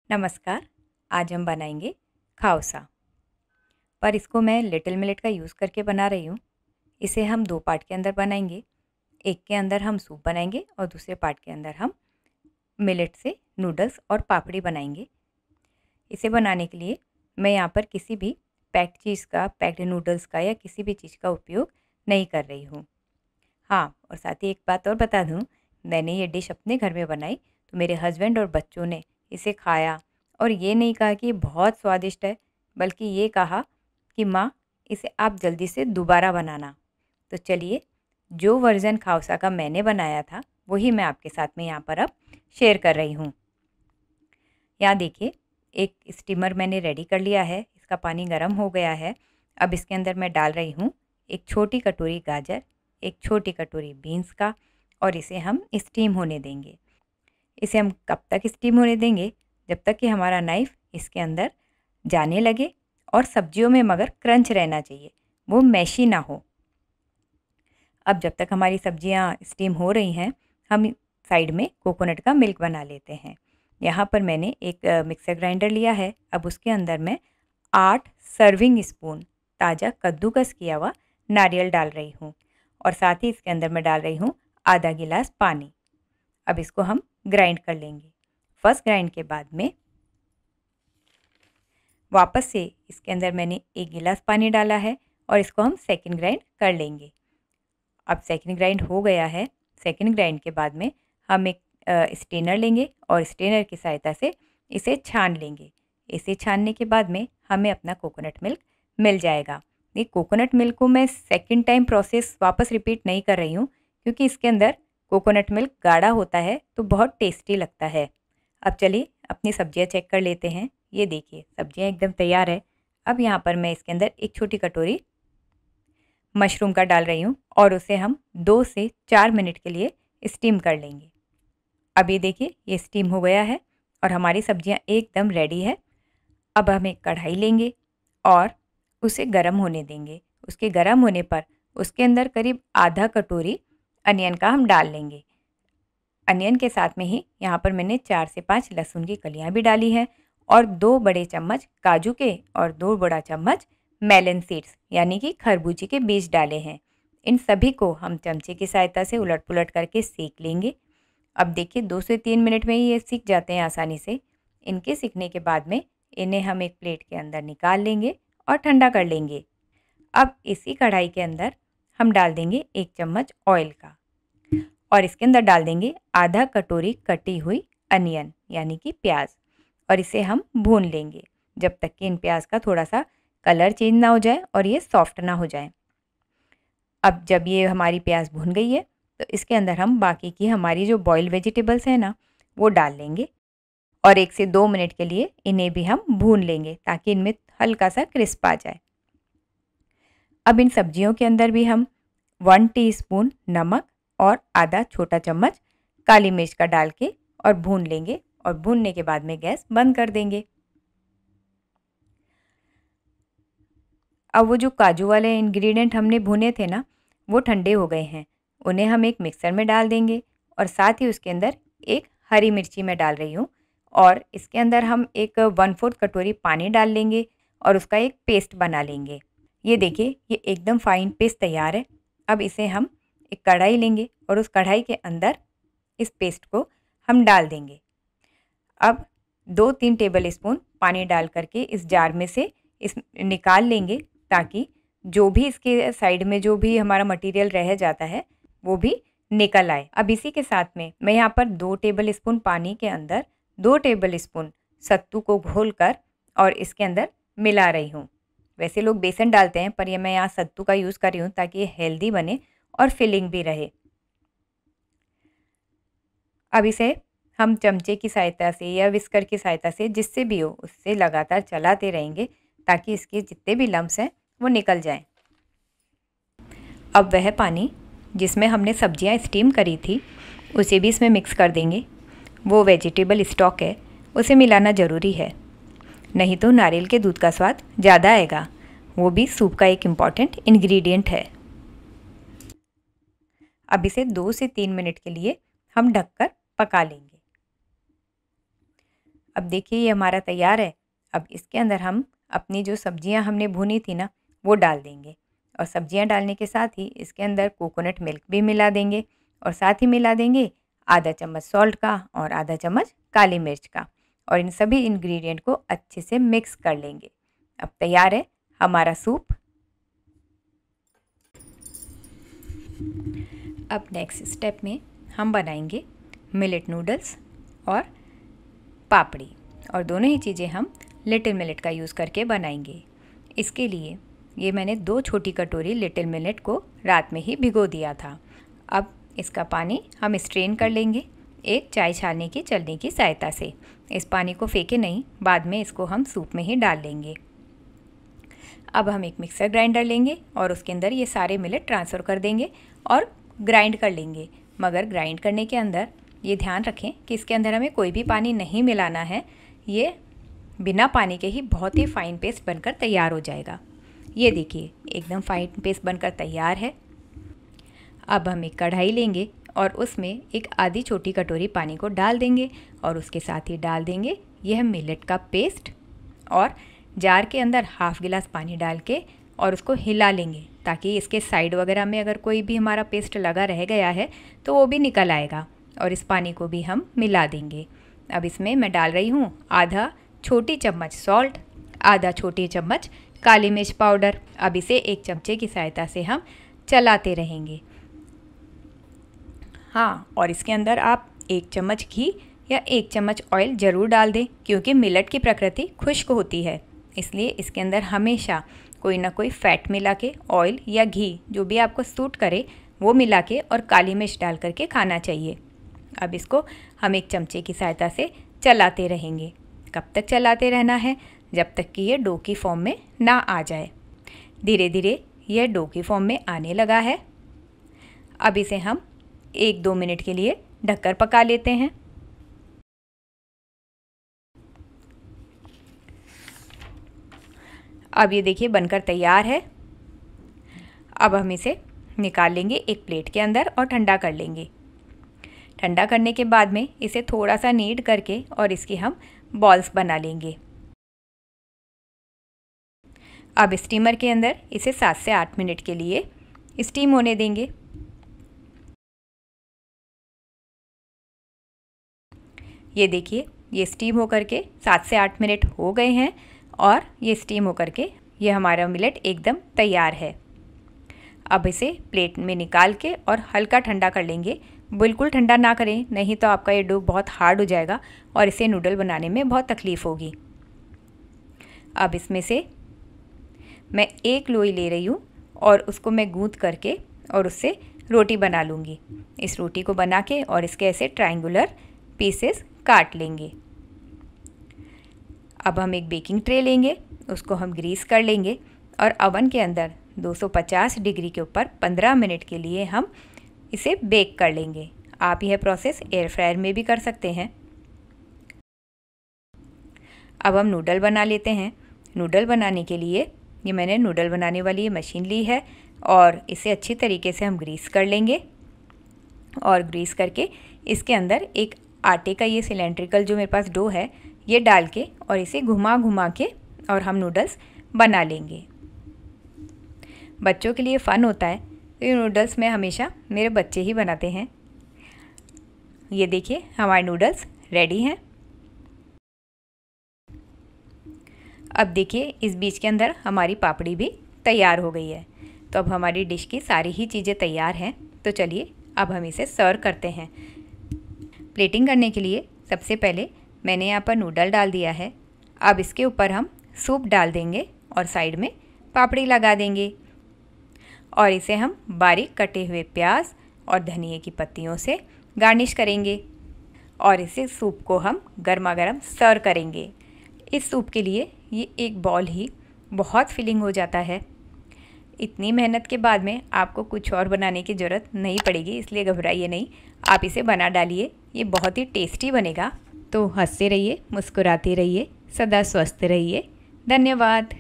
नमस्कार। आज हम बनाएंगे खाउसा, पर इसको मैं लिटिल मिलेट का यूज़ करके बना रही हूँ। इसे हम 2 पार्ट के अंदर बनाएंगे। एक के अंदर हम सूप बनाएंगे और दूसरे पार्ट के अंदर हम मिलेट से नूडल्स और पापड़ी बनाएंगे। इसे बनाने के लिए मैं यहाँ पर किसी भी पैक्ड नूडल्स का या किसी भी चीज़ का उपयोग नहीं कर रही हूँ। हाँ, और साथ ही एक बात और बता दूँ, मैंने ये डिश अपने घर में बनाई तो मेरे हस्बैंड और बच्चों ने इसे खाया और ये नहीं कहा कि ये बहुत स्वादिष्ट है, बल्कि ये कहा कि माँ, इसे आप जल्दी से दोबारा बनाना। तो चलिए, जो वर्ज़न खाउसा का मैंने बनाया था वही मैं आपके साथ में यहाँ पर अब शेयर कर रही हूँ। यहाँ देखिए, एक स्टीमर मैंने रेडी कर लिया है, इसका पानी गर्म हो गया है। अब इसके अंदर मैं डाल रही हूँ एक छोटी कटोरी गाजर, एक छोटी कटोरी बीन्स का, और इसे हम स्टीम होने देंगे। इसे हम कब तक स्टीम होने देंगे? जब तक कि हमारा नाइफ़ इसके अंदर जाने लगे और सब्जियों में मगर क्रंच रहना चाहिए, वो मैशी ना हो। अब जब तक हमारी सब्जियां स्टीम हो रही हैं, हम साइड में कोकोनट का मिल्क बना लेते हैं। यहाँ पर मैंने एक मिक्सर ग्राइंडर लिया है। अब उसके अंदर मैं 8 सर्विंग स्पून ताज़ा कद्दूकस किया हुआ नारियल डाल रही हूँ, और साथ ही इसके अंदर मैं डाल रही हूँ आधा गिलास पानी। अब इसको हम ग्राइंड कर लेंगे। फर्स्ट ग्राइंड के बाद में वापस से इसके अंदर मैंने 1 गिलास पानी डाला है और इसको हम सेकंड ग्राइंड कर लेंगे। अब सेकंड ग्राइंड हो गया है। सेकंड ग्राइंड के बाद में हम एक स्ट्रेनर लेंगे और स्ट्रेनर की सहायता से इसे छान लेंगे। इसे छानने के बाद में हमें अपना कोकोनट मिल्क मिल जाएगा। ये कोकोनट मिल्क को मैं सेकंड टाइम प्रोसेस वापस रिपीट नहीं कर रही हूँ, क्योंकि इसके अंदर कोकोनट मिल्क गाढ़ा होता है तो बहुत टेस्टी लगता है। अब चलिए अपनी सब्जियां चेक कर लेते हैं। ये देखिए, सब्जियां एकदम तैयार है। अब यहाँ पर मैं इसके अंदर एक छोटी कटोरी मशरूम का डाल रही हूँ और उसे हम 2 से 4 मिनट के लिए स्टीम कर लेंगे। अब ये देखिए, ये स्टीम हो गया है और हमारी सब्जियां एकदम रेडी है। अब हम एक कढ़ाई लेंगे और उसे गर्म होने देंगे। उसके गर्म होने पर उसके अंदर करीब आधा कटोरी अनियन का हम डाल लेंगे। अनियन के साथ में ही यहाँ पर मैंने 4 से 5 लहसुन की कलियाँ भी डाली हैं और 2 बड़े चम्मच काजू के और 2 बड़ा चम्मच मेलन सीड्स यानी कि खरबूजे के बीज डाले हैं। इन सभी को हम चमचे की सहायता से उलट पुलट करके सेक लेंगे। अब देखिए, 2 से 3 मिनट में ही ये सीख जाते हैं आसानी से। इनके सीखने के बाद में इन्हें हम एक प्लेट के अंदर निकाल लेंगे और ठंडा कर लेंगे। अब इसी कढ़ाई के अंदर हम डाल देंगे 1 चम्मच ऑयल का और इसके अंदर डाल देंगे आधा कटोरी कटी हुई अनियन यानी कि प्याज, और इसे हम भून लेंगे जब तक कि इन प्याज का थोड़ा सा कलर चेंज ना हो जाए और ये सॉफ्ट ना हो जाए। अब जब ये हमारी प्याज भून गई है तो इसके अंदर हम बाकी की हमारी जो बॉइल्ड वेजिटेबल्स हैं ना, वो डाल लेंगे और 1 से 2 मिनट के लिए इन्हें भी हम भून लेंगे ताकि इनमें हल्का सा क्रिस्प आ जाए। अब इन सब्जियों के अंदर भी हम 1 टीस्पून नमक और आधा छोटा चम्मच काली मिर्च का डाल के और भून लेंगे, और भूनने के बाद में गैस बंद कर देंगे। अब वो जो काजू वाले इंग्रेडिएंट हमने भुने थे ना, वो ठंडे हो गए हैं। उन्हें हम एक मिक्सर में डाल देंगे और साथ ही उसके अंदर एक हरी मिर्ची मैं डाल रही हूँ, और इसके अंदर हम एक 1/4 कटोरी पानी डाल लेंगे और उसका एक पेस्ट बना लेंगे। ये देखिए, ये एकदम फाइन पेस्ट तैयार है। अब इसे हम एक कढ़ाई लेंगे और उस कढ़ाई के अंदर इस पेस्ट को हम डाल देंगे। अब 2-3 टेबल स्पून पानी डाल करके इस जार में से इस निकाल लेंगे, ताकि जो भी इसके साइड में जो भी हमारा मटेरियल रह जाता है वो भी निकल आए। अब इसी के साथ में मैं यहाँ पर 2 टेबल स्पून पानी के अंदर 2 टेबल स्पून सत्तू को घोलकर और इसके अंदर मिला रही हूँ। वैसे लोग बेसन डालते हैं, पर ये मैं यहाँ सत्तू का यूज़ कर रही हूँ ताकि ये हेल्दी बने और फिलिंग भी रहे। अब इसे हम चमचे की सहायता से या विस्कर की सहायता से, जिससे भी हो, उससे लगातार चलाते रहेंगे ताकि इसके जितने भी लम्स हैं वो निकल जाएं। अब वह पानी जिसमें हमने सब्जियां स्टीम करी थी उसे भी इसमें मिक्स कर देंगे। वो वेजिटेबल स्टॉक है, उसे मिलाना ज़रूरी है, नहीं तो नारियल के दूध का स्वाद ज़्यादा आएगा। वो भी सूप का एक इम्पॉर्टेंट इंग्रेडिएंट है। अब इसे 2 से 3 मिनट के लिए हम ढककर पका लेंगे। अब देखिए ये हमारा तैयार है। अब इसके अंदर हम अपनी जो सब्जियां हमने भुनी थी ना वो डाल देंगे, और सब्जियां डालने के साथ ही इसके अंदर कोकोनट मिल्क भी मिला देंगे, और साथ ही मिला देंगे आधा चम्मच सॉल्ट का और आधा चम्मच काली मिर्च का, और इन सभी इंग्रेडिएंट को अच्छे से मिक्स कर लेंगे। अब तैयार है हमारा सूप। अब नेक्स्ट स्टेप में हम बनाएंगे मिलेट नूडल्स और पापड़ी, और दोनों ही चीज़ें हम लिटिल मिलेट का यूज़ करके बनाएंगे। इसके लिए ये मैंने 2 छोटी कटोरी लिटिल मिलेट को रात में ही भिगो दिया था। अब इसका पानी हम स्ट्रेन कर लेंगे एक चाय छानने की चलनी की सहायता से। इस पानी को फेंके नहीं, बाद में इसको हम सूप में ही डाल लेंगे। अब हम एक मिक्सर ग्राइंडर लेंगे और उसके अंदर ये सारे मिलेट ट्रांसफ़र कर देंगे और ग्राइंड कर लेंगे। मगर ग्राइंड करने के अंदर ये ध्यान रखें कि इसके अंदर हमें कोई भी पानी नहीं मिलाना है। ये बिना पानी के ही बहुत ही फाइन पेस्ट बनकर तैयार हो जाएगा। ये देखिए एकदम फाइन पेस्ट बनकर तैयार है। अब हम एक कढ़ाई लेंगे और उसमें एक आधी छोटी कटोरी पानी को डाल देंगे, और उसके साथ ही डाल देंगे यह मिलेट का पेस्ट, और जार के अंदर हाफ गिलास पानी डाल के और उसको हिला लेंगे ताकि इसके साइड वगैरह में अगर कोई भी हमारा पेस्ट लगा रह गया है तो वो भी निकल आएगा, और इस पानी को भी हम मिला देंगे। अब इसमें मैं डाल रही हूँ आधा छोटी चम्मच सॉल्ट, आधा छोटी चम्मच काली मिर्च पाउडर। अब इसे एक चमचे की सहायता से हम चलाते रहेंगे। हाँ, और इसके अंदर आप 1 चम्मच घी या 1 चम्मच ऑयल ज़रूर डाल दें, क्योंकि मिलेट की प्रकृति खुश्क होती है, इसलिए इसके अंदर हमेशा कोई ना कोई फ़ैट मिला के, ऑयल या घी जो भी आपको सूट करे वो मिला के और काली मिर्च डाल करके खाना चाहिए। अब इसको हम 1 चमचे की सहायता से चलाते रहेंगे। कब तक चलाते रहना है? जब तक कि ये डो की फॉर्म में ना आ जाए। धीरे धीरे यह डो की फॉर्म में आने लगा है। अब इसे हम 1-2 मिनट के लिए ढककर पका लेते हैं। अब ये देखिए बनकर तैयार है। अब हम इसे निकाल लेंगे एक प्लेट के अंदर और ठंडा कर लेंगे। ठंडा करने के बाद में इसे थोड़ा सा नीड करके और इसकी हम बॉल्स बना लेंगे। अब स्टीमर के अंदर इसे 7 से 8 मिनट के लिए स्टीम होने देंगे। ये देखिए ये स्टीम होकर के 7 से 8 मिनट हो गए हैं, और ये स्टीम होकर के ये हमारा मिलेट एकदम तैयार है। अब इसे प्लेट में निकाल के और हल्का ठंडा कर लेंगे। बिल्कुल ठंडा ना करें, नहीं तो आपका ये डो बहुत हार्ड हो जाएगा और इसे नूडल बनाने में बहुत तकलीफ़ होगी। अब इसमें से मैं एक लोई ले रही हूँ और उसको मैं गूंथ करके और उससे रोटी बना लूँगी। इस रोटी को बना के और इसके ऐसे ट्रायंगुलर पीसेस काट लेंगे। अब हम एक बेकिंग ट्रे लेंगे, उसको हम ग्रीस कर लेंगे और अवन के अंदर 250 डिग्री के ऊपर 15 मिनट के लिए हम इसे बेक कर लेंगे। आप यह प्रोसेस एयर फ्रायर में भी कर सकते हैं। अब हम नूडल बना लेते हैं। नूडल बनाने के लिए ये मैंने नूडल बनाने वाली ये मशीन ली है, और इसे अच्छी तरीके से हम ग्रीस कर लेंगे, और ग्रीस करके इसके अंदर एक आटे का ये सिलेंड्रिकल जो मेरे पास डो है ये डाल के और इसे घुमा घुमा के और हम नूडल्स बना लेंगे। बच्चों के लिए फ़न होता है, तो ये नूडल्स में हमेशा मेरे बच्चे ही बनाते हैं। ये देखिए हमारे नूडल्स रेडी हैं। अब देखिए इस बीच के अंदर हमारी पापड़ी भी तैयार हो गई है। तो अब हमारी डिश की सारी ही चीज़ें तैयार हैं। तो चलिए अब हम इसे सर्व करते हैं। प्लेटिंग करने के लिए सबसे पहले मैंने यहाँ पर नूडल डाल दिया है। अब इसके ऊपर हम सूप डाल देंगे और साइड में पापड़ी लगा देंगे, और इसे हम बारीक कटे हुए प्याज और धनिए की पत्तियों से गार्निश करेंगे, और इसे सूप को हम गर्मा गर्म सर्व करेंगे। इस सूप के लिए ये एक बॉल ही बहुत फिलिंग हो जाता है। इतनी मेहनत के बाद में आपको कुछ और बनाने की ज़रूरत नहीं पड़ेगी, इसलिए घबराइए नहीं, आप इसे बना डालिए। ये बहुत ही टेस्टी बनेगा। तो हंसते रहिए, मुस्कुराते रहिए, सदा स्वस्थ रहिए। धन्यवाद।